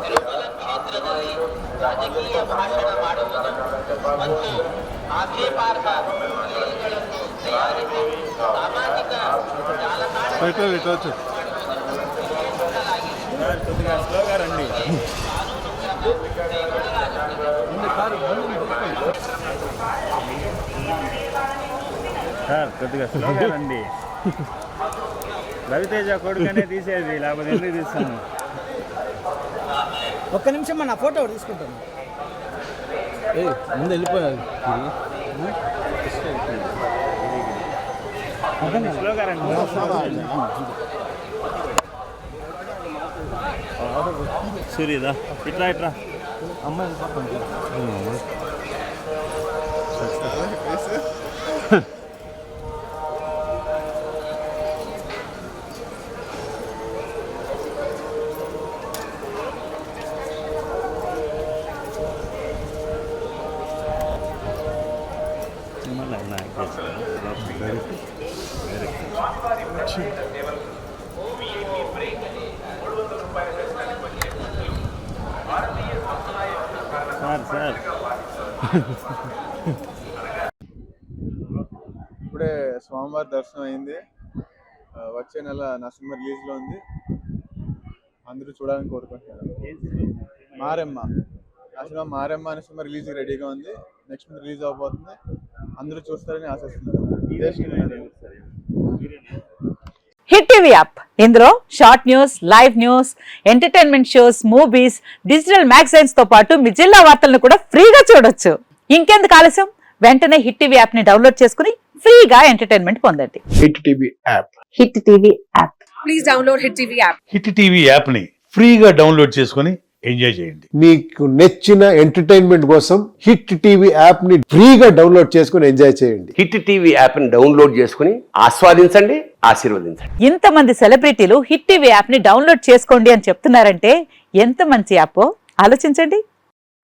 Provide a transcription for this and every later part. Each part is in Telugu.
ಕೇವಲ ಕ್ಷೇತ್ರದಲ್ಲಿ ರಾಜಕೀಯ ಭಾಷಣ ಮಾಡುವುದು ಮತ್ತು ಆಕ್ಷೇಪಾರ್ಹ ಲೇಖಗಳನ್ನು ತಯಾರಿಸಿ ಸಾಮಾಜಿಕ ಜಾಲತಾಣಗಳಲ್ಲಿ కొద్దిగా స్లోగా రండి. రవితేజ కొడుకనే తీసేది, లేకపోతే ఎందుకు తీస్తాను? ఒక్క నిమిషం నా ఫోటో తీసుకుంటాను. ముందు వెళ్ళిపోయారు. స్లోగా రండి. సూర్యదా ఇట్లా ఇట్లా అమ్మాయి సార్ ఇప్పుడే స్వామివారి దర్శనం అయింది. వచ్చే నెల నా సినిమా రిలీజ్లో ఉంది. అందరూ చూడాలని కోరుకుంటున్నాను. మారెమ్మ నా సినిమా మారెమ్మ అనే సినిమా రిలీజ్ రెడీగా ఉంది. నెక్స్ట్ మంత్ రిలీజ్ అవబోతుంది. అందరూ చూస్తారని ఆశిస్తున్నాను. హిట్ టీవీ యాప్, ఇందులో short news, live news, entertainment shows, movies, digital magazines తో పాటు మీ జిల్లా వార్తలను కూడా ఫ్రీగా చూడొచ్చు. ఇంకెందుకు ఆలస్యం, వెంటనే హిట్ టీవీ యాప్ ని డౌన్లోడ్ చేసుకుని ఫ్రీగా ఎంటర్టైన్మెంట్ పొందండి. Hit TV app, hit TV app, please download hit TV app. Hit TV app ని ఫ్రీగా డౌన్లోడ్ చేసుకుని ఎంజాయ్ చేయండి. మీకు నచ్చిన ఎంటర్టైన్మెంట్ కోసం హిట్ టీవీ యాప్ ని ఫ్రీగా డౌన్లోడ్ చేసుకుని ఎంజాయ్ చేయండి. హిట్ టీవీ యాప్ ని డౌన్లోడ్ చేసుకుని ఆస్వాదించండి, ఆశీర్వదించండి. ఇంతమంది సెలబ్రిటీలు హిట్ టీవీ యాప్ ని డౌన్లోడ్ చేసుకోండి అని చెప్తున్నారంటే ఎంత మంచి యాప్ ఆలోచించండి.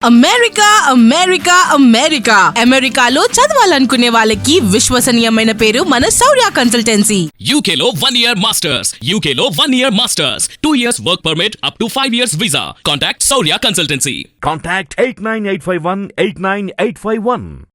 అమెరికా అమెరికా అమెరికా అమెరికాలో చదవాలనుకునే వాళ్ళకి విశ్వసనీయమైన పేరు మన శౌర్య కన్సల్టెన్సీ. UK లో 1 year masters, UK లో 1 year masters, 2 years work permit up to 5 years visa. Contact Saurya Consultancy. Contact 89851 89851.